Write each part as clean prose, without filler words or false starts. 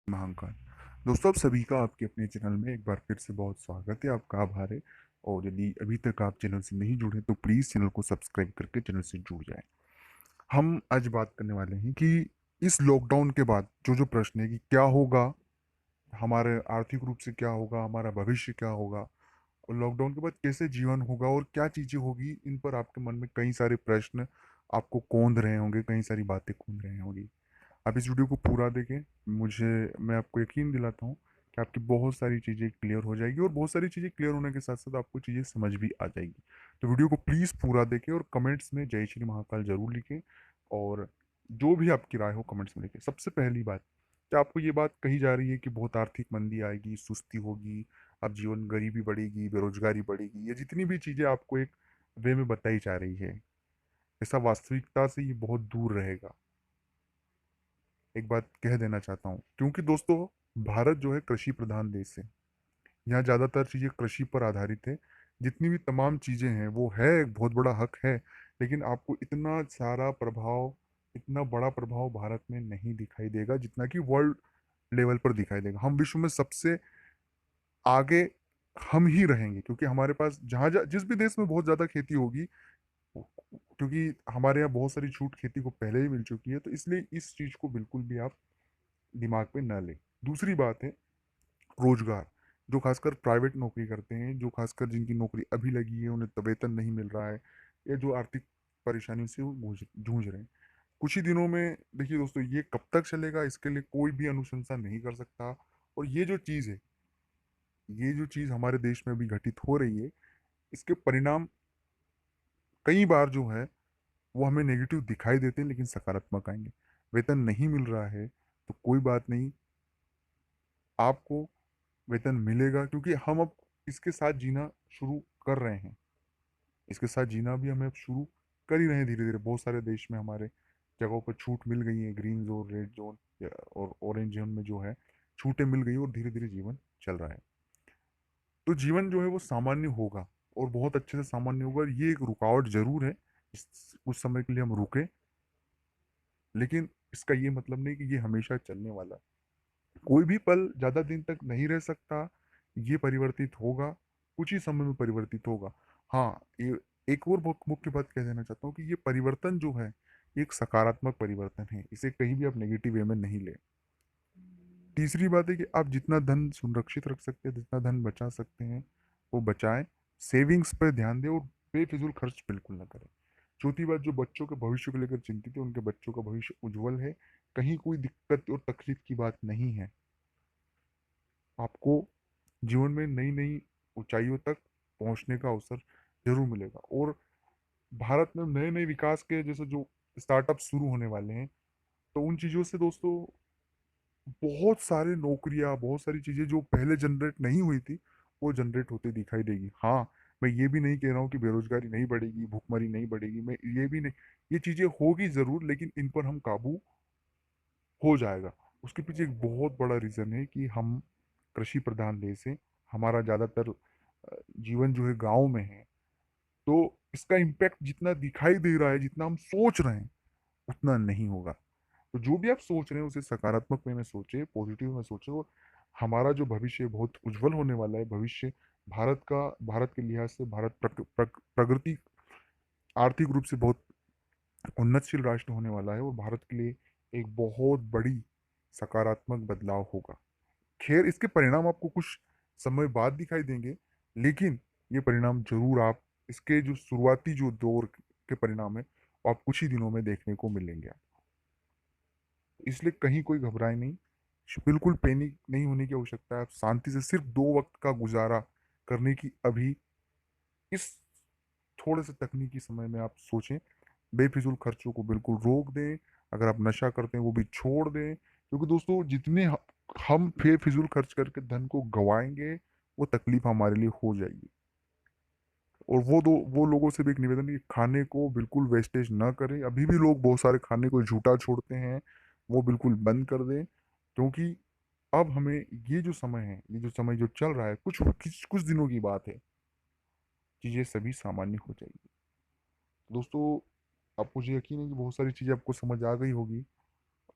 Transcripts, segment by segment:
महाकाल। दोस्तों, आप सभी का आपके अपने चैनल में एक बार फिर से बहुत स्वागत है। आपका आभार है। और यदि अभी तक आप चैनल से नहीं जुड़े तो प्लीज़ चैनल को सब्सक्राइब करके चैनल से जुड़ जाएं। हम आज बात करने वाले हैं कि इस लॉकडाउन के बाद जो जो प्रश्न है कि क्या होगा, हमारे आर्थिक रूप से क्या होगा, हमारा भविष्य क्या होगा, और लॉकडाउन के बाद कैसे जीवन होगा और क्या चीज़ें होगी, इन पर आपके मन में कई सारे प्रश्न आपको कौंध रहे होंगे, कई सारी बातें कौंध रहे होंगी। आप इस वीडियो को पूरा देखें। मुझे मैं आपको यकीन दिलाता हूँ कि आपकी बहुत सारी चीज़ें क्लियर हो जाएगी, और बहुत सारी चीज़ें क्लियर होने के साथ साथ आपको चीज़ें समझ भी आ जाएगी। तो वीडियो को प्लीज़ पूरा देखें और कमेंट्स में जय श्री महाकाल जरूर लिखें। और जो भी आपकी राय हो कमेंट्स में लिखें। सबसे पहली बात, क्या आपको ये बात कही जा रही है कि बहुत आर्थिक मंदी आएगी, सुस्ती होगी, अब जीवन गरीबी बढ़ेगी, बेरोजगारी बढ़ेगी, ये जितनी भी चीज़ें आपको एक वे में बताई जा रही है, ऐसा वास्तविकता से ये बहुत दूर रहेगा। एक बात कह देना चाहता हूँ, क्योंकि दोस्तों, भारत जो है कृषि प्रधान देश है। यहाँ ज़्यादातर चीज़ें कृषि पर आधारित है। जितनी भी तमाम चीज़ें हैं वो है, एक बहुत बड़ा हक है। लेकिन आपको इतना सारा प्रभाव, इतना बड़ा प्रभाव भारत में नहीं दिखाई देगा जितना कि वर्ल्ड लेवल पर दिखाई देगा। हम विश्व में सबसे आगे हम ही रहेंगे, क्योंकि हमारे पास जिस भी देश में बहुत ज़्यादा खेती होगी, क्योंकि हमारे यहाँ बहुत सारी छूट खेती को पहले ही मिल चुकी है, तो इसलिए इस चीज़ को बिल्कुल भी आप दिमाग पे ना लें। दूसरी बात है रोजगार। जो खासकर प्राइवेट नौकरी करते हैं, जो खासकर जिनकी नौकरी अभी लगी है, उन्हें वेतन नहीं मिल रहा है, या जो आर्थिक परेशानियों से वो जूझ जूझ रहे हैं, कुछ ही दिनों में देखिए दोस्तों, ये कब तक चलेगा इसके लिए कोई भी अनुशंसा नहीं कर सकता। और ये जो चीज़ है, ये जो चीज़ हमारे देश में अभी घटित हो रही है, इसके परिणाम कई बार जो है वो हमें नेगेटिव दिखाई देते हैं, लेकिन सकारात्मक आएंगे। वेतन नहीं मिल रहा है तो कोई बात नहीं, आपको वेतन मिलेगा, क्योंकि हम अब इसके साथ जीना शुरू कर रहे हैं। इसके साथ जीना भी हमें अब शुरू कर ही रहे हैं धीरे धीरे। बहुत सारे देश में हमारे जगहों पर छूट मिल गई है, ग्रीन जोन, रेड जोन और ऑरेंज जोन में जो है छूटें मिल गई, और धीरे धीरे जीवन चल रहा है। तो जीवन जो है वो सामान्य होगा, और बहुत अच्छे से सामान्य होगा। और ये एक रुकावट जरूर है, कुछ समय के लिए हम रुके, लेकिन इसका ये मतलब नहीं कि ये हमेशा चलने वाला है। कोई भी पल ज्यादा दिन तक नहीं रह सकता। ये परिवर्तित होगा, कुछ ही समय में परिवर्तित होगा। हाँ, ये एक और बहुत मुख्य बात कह देना चाहता हूँ कि ये परिवर्तन जो है, ये एक सकारात्मक परिवर्तन है। इसे कहीं भी आप नेगेटिव वे में नहीं ले। तीसरी बात है कि आप जितना धन सुरक्षित रख सकते हैं, जितना धन बचा सकते हैं, वो बचाएं। सेविंग्स पर ध्यान दें और बेफिजूल खर्च बिल्कुल ना करें। चौथी बात, जो बच्चों के भविष्य को लेकर चिंतित है, उनके बच्चों का भविष्य उज्जवल है। कहीं कोई दिक्कत और तकलीफ की बात नहीं है। आपको जीवन में नई नई ऊंचाइयों तक पहुंचने का अवसर जरूर मिलेगा। और भारत में नए नए विकास के जैसे जो स्टार्टअप शुरू होने वाले हैं, तो उन चीज़ों से दोस्तों बहुत सारे नौकरियां, बहुत सारी चीज़ें जो पहले जनरेट नहीं हुई थी, वो जनरेट होती दिखाई देगी। हाँ, मैं ये भी नहीं कह रहा हूँ कि बेरोजगारी नहीं बढ़ेगी, भुखमरी नहीं बढ़ेगी, मैं ये भी नहीं, ये चीज़ें होगी ज़रूर, लेकिन इन पर हम काबू हो जाएगा। उसके पीछे एक बहुत बड़ा रीज़न है कि हम कृषि प्रधान देश हैं। हमारा ज़्यादातर जीवन जो है गांव में है। तो इसका इम्पैक्ट जितना दिखाई दे रहा है, जितना हम सोच रहे हैं, उतना नहीं होगा। तो जो भी आप सोच रहे हैं उसे सकारात्मक वे में सोचे, पॉजिटिव में सोचे। और हमारा जो भविष्य है बहुत उज्जवल होने वाला है। भविष्य भारत के लिहाज से भारत प्रगति, आर्थिक रूप से बहुत उन्नतशील राष्ट्र होने वाला है, और भारत के लिए एक बहुत बड़ी सकारात्मक बदलाव होगा। खैर, इसके परिणाम आपको कुछ समय बाद दिखाई देंगे, लेकिन ये परिणाम जरूर आप, इसके जो शुरुआती जो दौर के परिणाम है, वो आप कुछ ही दिनों में देखने को मिलेंगे। इसलिए कहीं कोई घबराए नहीं, बिल्कुल पैनिक नहीं होने की आवश्यकता है। आप शांति से सिर्फ 2 वक्त का गुजारा करने की अभी इस थोड़े से तकनीकी समय में आप सोचें। बेफिजूल खर्चों को बिल्कुल रोक दें। अगर आप नशा करते हैं वो भी छोड़ दें, क्योंकि दोस्तों जितने हम बेफिजूल खर्च करके धन को गवाएंगे, वो तकलीफ हमारे लिए हो जाएगी। और वो लोगों से भी एक निवेदन है कि खाने को बिल्कुल वेस्टेज ना करें। अभी भी लोग बहुत सारे खाने को झूठा छोड़ते हैं, वो बिल्कुल बंद कर दें। क्योंकि अब हमें ये जो समय है, ये जो समय जो चल रहा है, कुछ कुछ दिनों की बात है, चीज़ें सभी सामान्य हो जाएगी। दोस्तों, आप, मुझे यकीन है कि बहुत सारी चीज़ें आपको समझ आ गई होगी।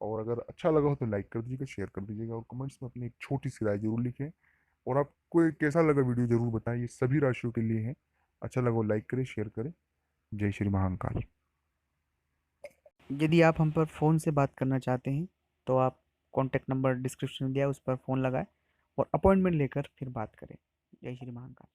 और अगर अच्छा लगा हो तो लाइक कर दीजिएगा, शेयर कर दीजिएगा और कमेंट्स में अपनी एक छोटी सी राय जरूर लिखें। और आपको ये कैसा लगा वीडियो जरूर बताएं, ये सभी राशियों के लिए है। अच्छा लगा हो लाइक करें, शेयर करें। जय श्री महाकाल। यदि आप हम पर फ़ोन से बात करना चाहते हैं तो आप कॉन्टैक्ट नंबर डिस्क्रिप्शन में दिया है, उस पर फ़ोन लगाएं और अपॉइंटमेंट लेकर फिर बात करें। जय श्री महाकाल।